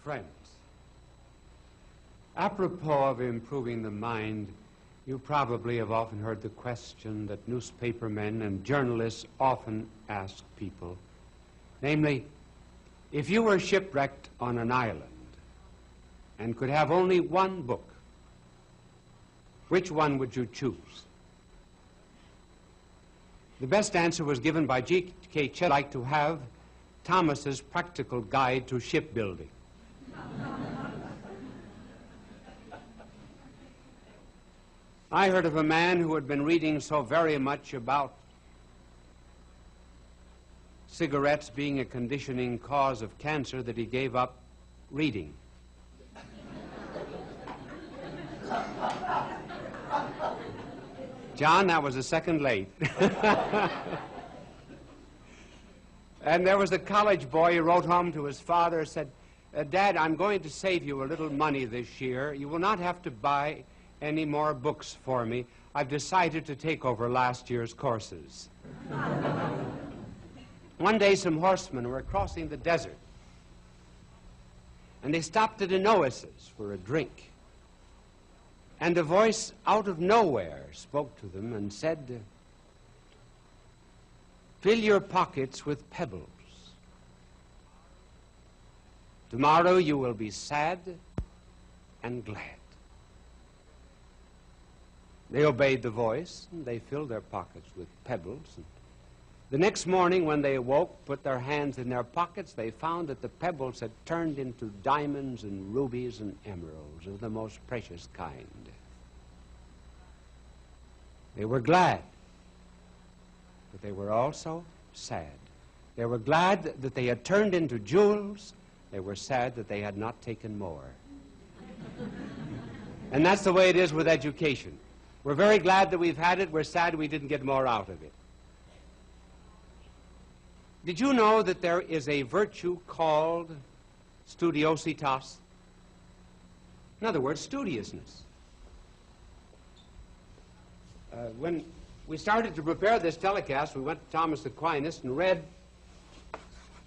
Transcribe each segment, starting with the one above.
Friends, apropos of improving the mind, you probably have often heard the question that newspapermen and journalists often ask people, namely, if you were shipwrecked on an island and could have only one book, which one would you choose? The best answer was given by G.K. Chesterton. Like to have Thomas's Practical Guide to Shipbuilding. I heard of a man who had been reading so very much about cigarettes being a conditioning cause of cancer that he gave up reading. John, that was a second late. And there was a college boy who wrote home to his father and said, Dad, I'm going to save you a little money this year. You will not have to buy any more books for me. I've decided to take over last year's courses. One day some horsemen were crossing the desert, and they stopped at an oasis for a drink. And a voice out of nowhere spoke to them and said, fill your pockets with pebbles. Tomorrow you will be sad and glad. They obeyed the voice, and they filled their pockets with pebbles. And the next morning when they awoke, put their hands in their pockets, they found that the pebbles had turned into diamonds and rubies and emeralds of the most precious kind. They were glad, but they were also sad. They were glad that they had turned into jewels. They were sad that they had not taken more. And that's the way it is with education. We're very glad that we've had it. We're sad we didn't get more out of it. Did you know that there is a virtue called studiositas? In other words, studiousness. When we started to prepare this telecast, we went to Thomas Aquinas and read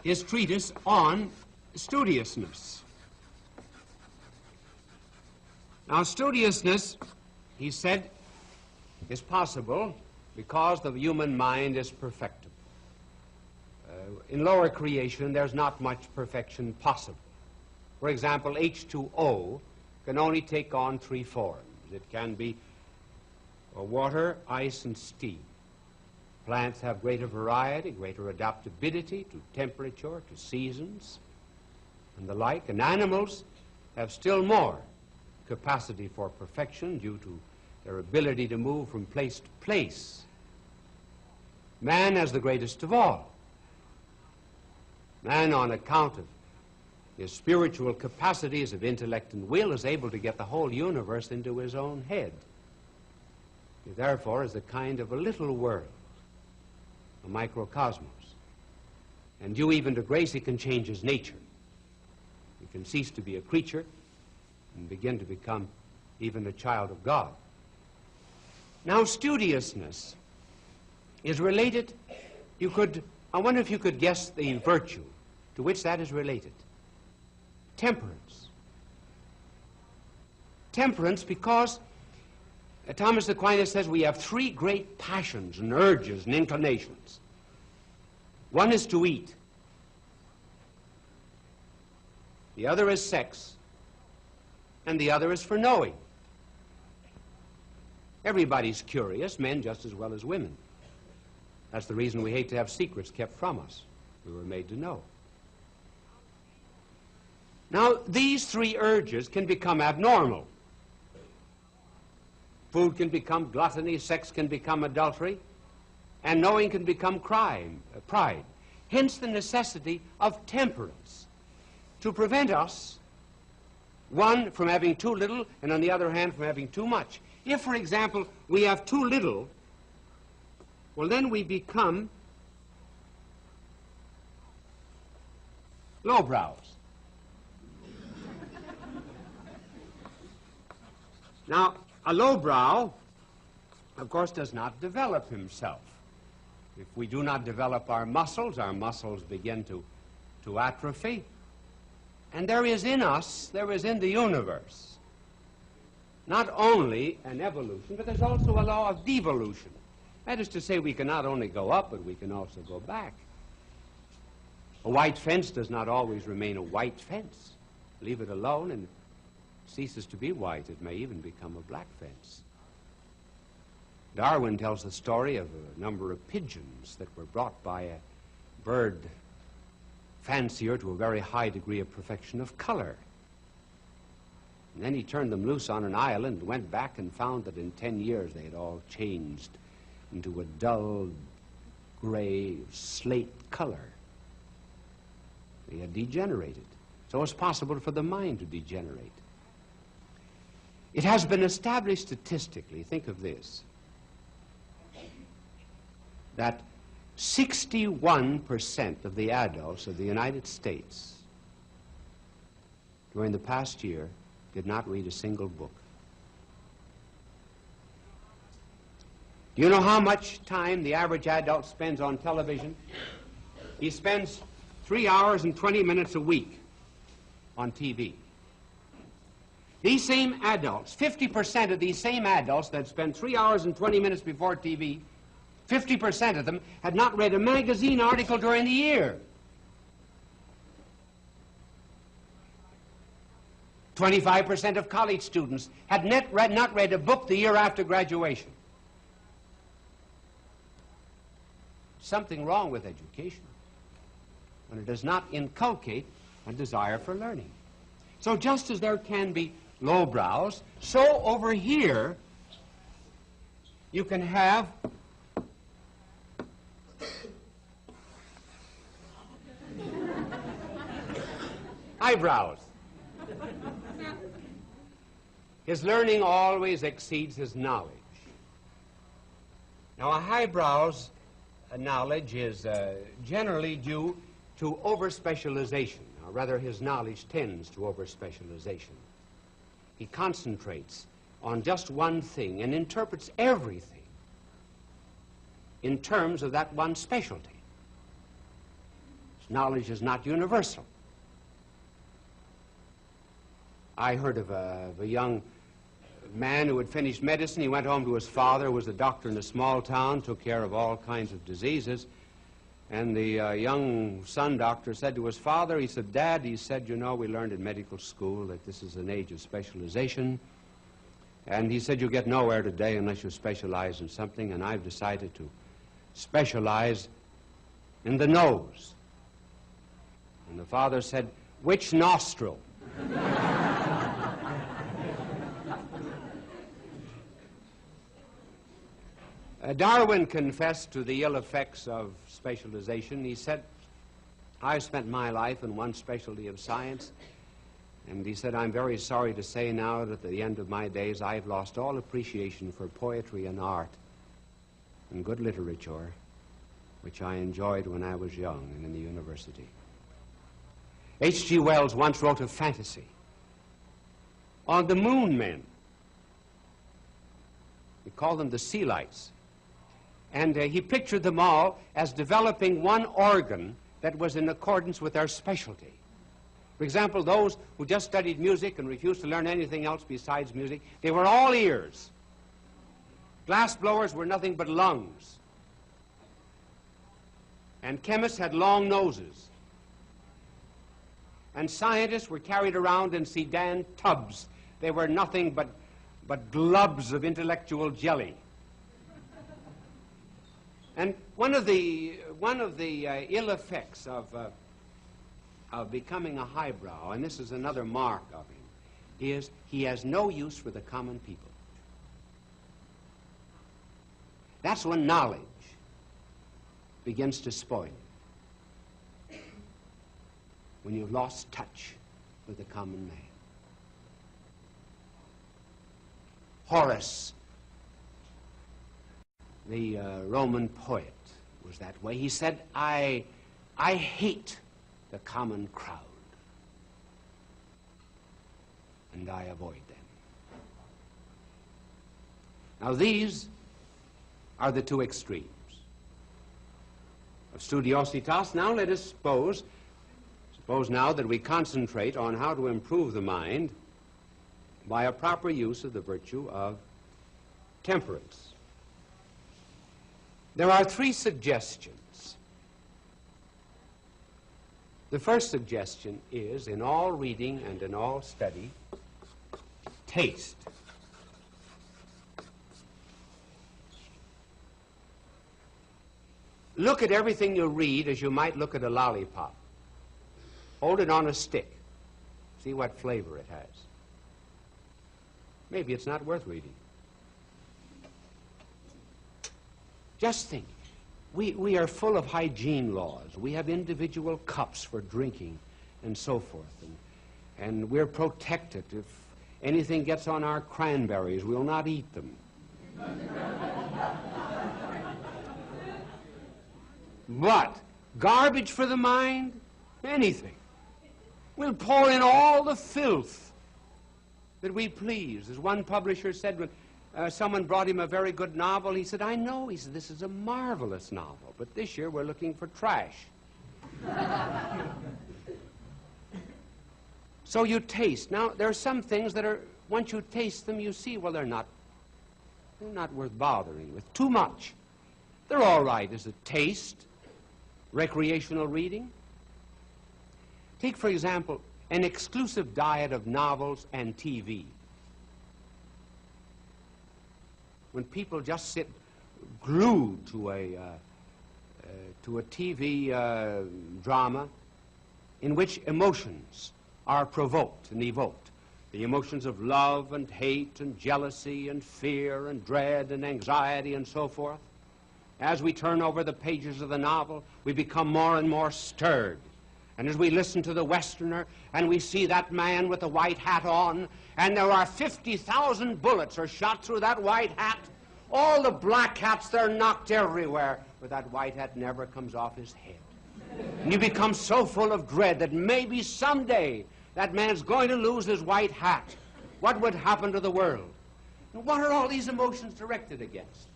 his treatise on studiousness. Now, studiousness, he said, is possible because the human mind is perfectible. In lower creation, there's not much perfection possible. For example, H2O can only take on three forms. It can be water, ice, and steam. Plants have greater variety, greater adaptability to temperature, to seasons, and the like. And animals have still more capacity for perfection due to their ability to move from place to place. Man is the greatest of all. Man, on account of his spiritual capacities of intellect and will, is able to get the whole universe into his own head. He therefore is a kind of a little world, a microcosmos. And due even to grace, he can change his nature. He can cease to be a creature and begin to become even a child of God. Now, studiousness is related, I wonder if you could guess the virtue to which that is related. Temperance. Temperance, because Thomas Aquinas says we have three great passions and urges and inclinations. One is to eat. The other is sex. And the other is for knowing. Everybody's curious, men just as well as women. That's the reason we hate to have secrets kept from us. We were made to know. Now, these three urges can become abnormal. Food can become gluttony, sex can become adultery, and knowing can become crime, pride. Hence the necessity of temperance to prevent us, one, from having too little, and on the other hand, from having too much. If, for example, we have too little, well, then we become lowbrows. Now, a lowbrow, of course, does not develop himself. If we do not develop our muscles begin to atrophy. And there is in us, there is in the universe, not only an evolution, but there's also a law of devolution. That is to say, we can not only go up, but we can also go back. A white fence does not always remain a white fence. Leave it alone and it ceases to be white. It may even become a black fence. Darwin tells the story of a number of pigeons that were brought by a bird fancier to a very high degree of perfection of color. And then he turned them loose on an island and went back and found that in 10 years they had all changed into a dull gray slate color. They had degenerated. So it's possible for the mind to degenerate. It has been established statistically, think of this, that 61% of the adults of the United States during the past year did not read a single book. Do you know how much time the average adult spends on television? He spends 3 hours and 20 minutes a week on TV. These same adults, 50% of these same adults that spend 3 hours and 20 minutes before TV, 50% of them had not read a magazine article during the year. 25% of college students had not read a book the year after graduation. Something wrong with education when it does not inculcate a desire for learning. So just as there can be lowbrows, so over here you can have eyebrows. His learning always exceeds his knowledge. Now, a highbrow's knowledge is generally due to over-specialization, or rather his knowledge tends to over-specialization. He concentrates on just one thing and interprets everything in terms of that one specialty. His knowledge is not universal. I heard of a young man who had finished medicine. He went home to his father, who was a doctor in a small town, took care of all kinds of diseases. And the young son doctor said to his father, he said, "Dad," he said, "you know, we learned in medical school that this is an age of specialization. And he said, you get nowhere today unless you specialize in something, and I've decided to specialize in the nose." And the father said, "Which nostril?" Darwin confessed to the ill effects of specialization. He said, "I've spent my life in one specialty of science," and he said, "I'm very sorry to say now that at the end of my days I've lost all appreciation for poetry and art and good literature, which I enjoyed when I was young and in the university." H.G. Wells once wrote a fantasy on the moon men. He called them the sea lights. And he pictured them all as developing one organ that was in accordance with their specialty. For example, those who just studied music and refused to learn anything else besides music, they were all ears. Glass blowers were nothing but lungs. And chemists had long noses. And scientists were carried around in sedan tubs. They were nothing but globs of intellectual jelly. And one of the ill effects of becoming a highbrow, and this is another mark of him, is he has no use for the common people. That's when knowledge begins to spoil. When you've lost touch with the common man. Horace, the Roman poet, was that way. He said, I hate the common crowd, and I avoid them." Now these are the two extremes of studiositas. Now let us suppose Suppose now that we concentrate on how to improve the mind by a proper use of the virtue of temperance. There are 3 suggestions. The first suggestion is, in all reading and in all study, taste. Look at everything you read as you might look at a lollipop. Hold it on a stick. See what flavor it has. Maybe it's not worth reading. Just think. We are full of hygiene laws. We have individual cups for drinking and so forth. And we're protected. If anything gets on our cranberries, we'll not eat them. But garbage for the mind? Anything. We'll pour in all the filth that we please. As one publisher said when someone brought him a very good novel, he said, I know. He said, this is a marvelous novel, but this year we're looking for trash. So you taste. Now, there are some things that are, once you taste them, you see, well, they're not worth bothering with. Too much. They're all right as a taste, recreational reading. Take, for example, an exclusive diet of novels and TV. When people just sit glued to a TV drama in which emotions are provoked and evoked, the emotions of love and hate and jealousy and fear and dread and anxiety and so forth, as we turn over the pages of the novel, we become more and more stirred. And as we listen to the Westerner and we see that man with the white hat on, and there are 50,000 bullets are shot through that white hat, all the black hats, they're knocked everywhere, but that white hat never comes off his head. And you become so full of dread that maybe someday that man's going to lose his white hat. What would happen to the world? And what are all these emotions directed against?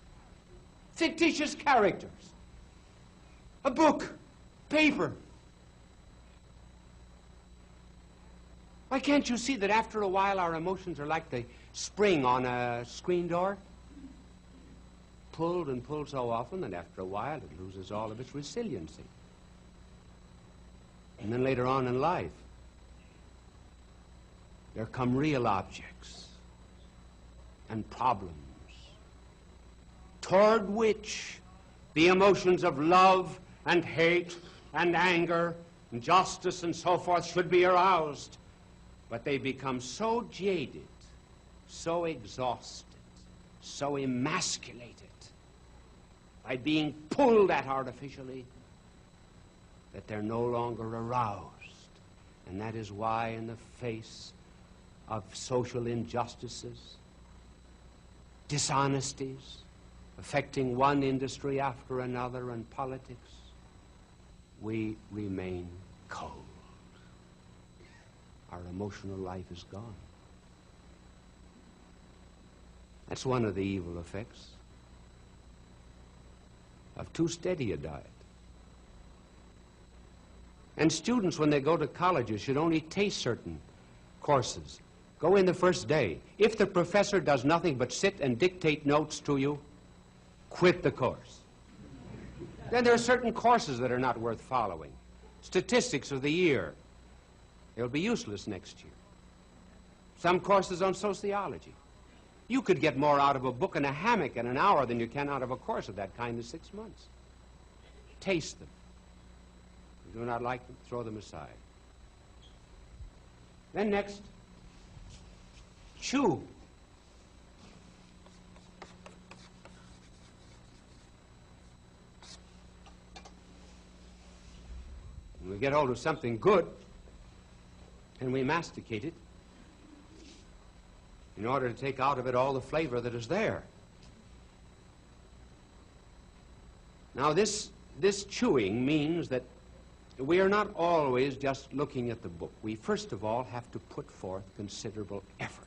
Fictitious characters. A book. Paper. Why can't you see that after a while our emotions are like the spring on a screen door? Pulled and pulled so often that after a while it loses all of its resiliency. And then later on in life, there come real objects and problems toward which the emotions of love and hate and anger and justice and so forth should be aroused. But they become so jaded, so exhausted, so emasculated by being pulled at artificially that they're no longer aroused. And that is why in the face of social injustices, dishonesties, affecting one industry after another and politics, we remain cold. Our emotional life is gone. That's one of the evil effects of too steady a diet. And students, when they go to colleges, should only taste certain courses. Go in the first day. If the professor does nothing but sit and dictate notes to you, quit the course. Then there are certain courses that are not worth following. Statistics of the year. They'll be useless next year. Some courses on sociology. You could get more out of a book in a hammock in an hour than you can out of a course of that kind in 6 months. Taste them. If you do not like them, throw them aside. Then next, chew. When we get hold of something good, and we masticate it in order to take out of it all the flavor that is there. Now this chewing means that we are not always just looking at the book. We first of all have to put forth considerable effort.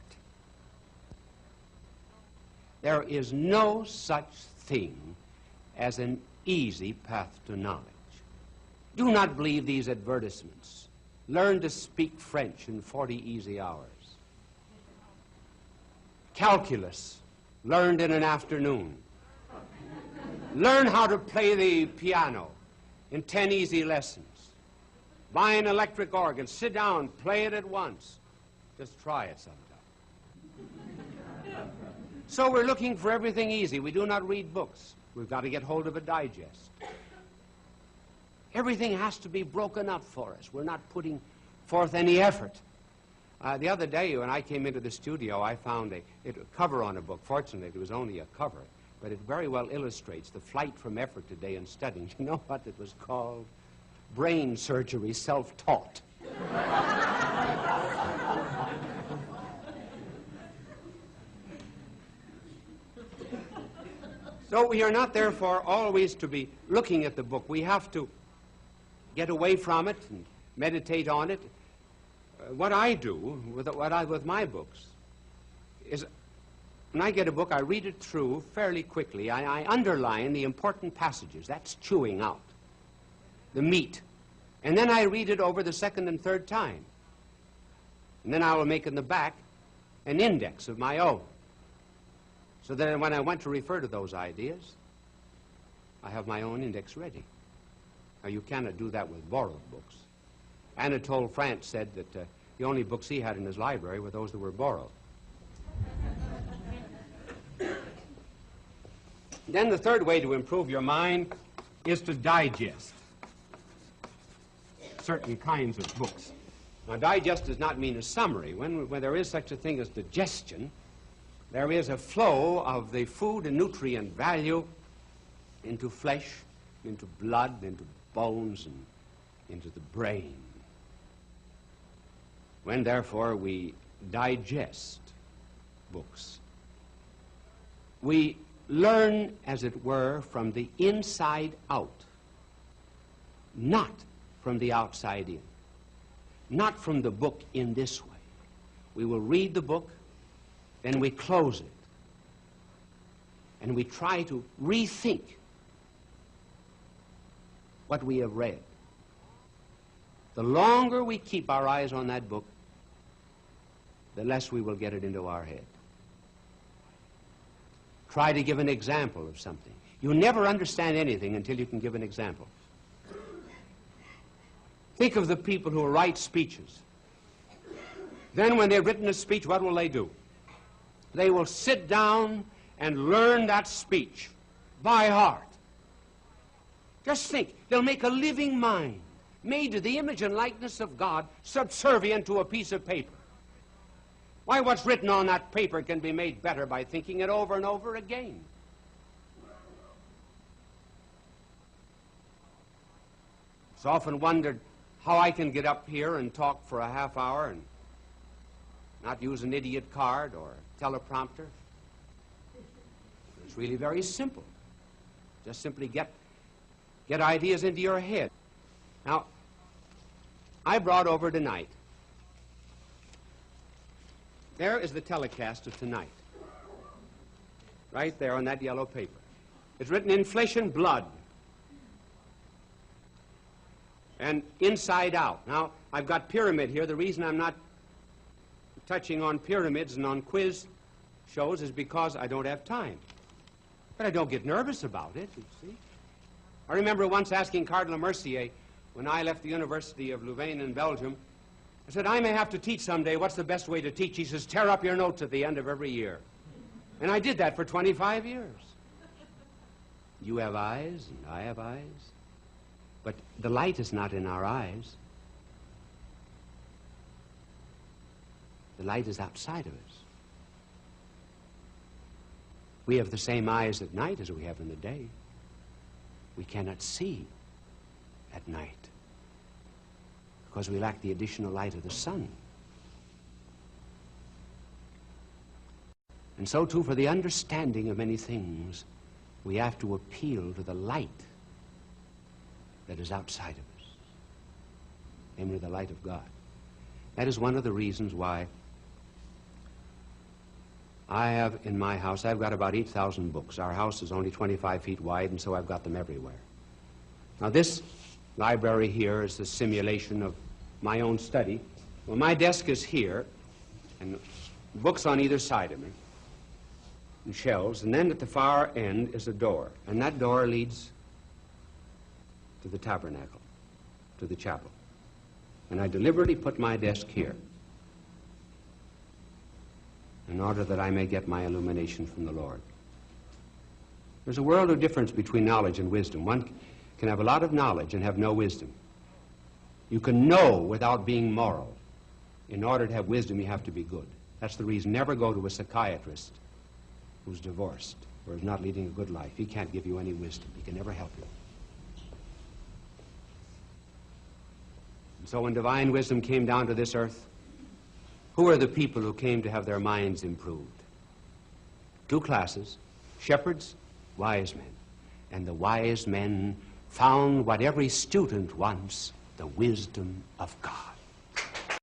There is no such thing as an easy path to knowledge. Do not believe these advertisements learn to speak French in 40 easy hours. Calculus, learned in an afternoon. Learn how to play the piano in 10 easy lessons. Buy an electric organ, sit down, play it at once. Just try it sometime. So we're looking for everything easy. We do not read books. We've got to get hold of a digest. Everything has to be broken up for us. We're not putting forth any effort. The other day when I came into the studio, I found a cover on a book. Fortunately, it was only a cover, but it very well illustrates the flight from effort today in studying. You know what it was called? Brain surgery self-taught. So we are not, therefore, always to be looking at the book. We have to get away from it and meditate on it. What I do with my books is when I get a book, I read it through fairly quickly. I underline the important passages. That's chewing out the meat. And then I read it over the second and third time. And then I will make in the back an index of my own, so that when I want to refer to those ideas, I have my own index ready. Now, you cannot do that with borrowed books. Anatole France said that the only books he had in his library were those that were borrowed. Then the third way to improve your mind is to digest certain kinds of books. Now, digest does not mean a summary. When there is such a thing as digestion, there is a flow of the food and nutrient value into flesh, into blood, into bones, and into the brain. When, therefore, we digest books, we learn, as it were, from the inside out, not from the outside in, not from the book in this way. We will read the book, then we close it, and we try to rethink what we have read. The longer we keep our eyes on that book, the less we will get it into our head. Try to give an example of something. You never understand anything until you can give an example. Think of the people who write speeches. Then when they've written a speech, what will they do? They will sit down and learn that speech by heart. Just think, they'll make a living mind, made to the image and likeness of God, subservient to a piece of paper. Why, what's written on that paper can be made better by thinking it over and over again. It's often wondered how I can get up here and talk for a half hour and not use an idiot card or teleprompter. It's really very simple. Just simply get ideas into your head. Now, I brought over tonight. There is the telecast of tonight. Right there on that yellow paper. It's written in flesh and blood. And inside out. Now, I've got pyramid here. The reason I'm not touching on pyramids and on quiz shows is because I don't have time. But I don't get nervous about it, you see. I remember once asking Cardinal Mercier, when I left the University of Louvain in Belgium, I said, I may have to teach someday. What's the best way to teach? He says, tear up your notes at the end of every year. And I did that for 25 years. You have eyes, and I have eyes. But the light is not in our eyes. The light is outside of us. We have the same eyes at night as we have in the day. We cannot see at night because we lack the additional light of the sun. And so, too, for the understanding of many things, we have to appeal to the light that is outside of us, namely the light of God. That is one of the reasons why I have in my house, I've got about 8,000 books. Our house is only 25 feet wide, and so I've got them everywhere. Now, this library here is the simulation of my own study. Well, my desk is here, and books on either side of me, and shelves, and then at the far end is a door, and that door leads to the tabernacle, to the chapel. And I deliberately put my desk here in order that I may get my illumination from the Lord. There's a world of difference between knowledge and wisdom. One can have a lot of knowledge and have no wisdom. You can know without being moral. In order to have wisdom, you have to be good. That's the reason. Never go to a psychiatrist who's divorced or is not leading a good life. He can't give you any wisdom. He can never help you. And so when divine wisdom came down to this earth, who are the people who came to have their minds improved? Two classes: shepherds, wise men. And the wise men found what every student wants, the wisdom of God.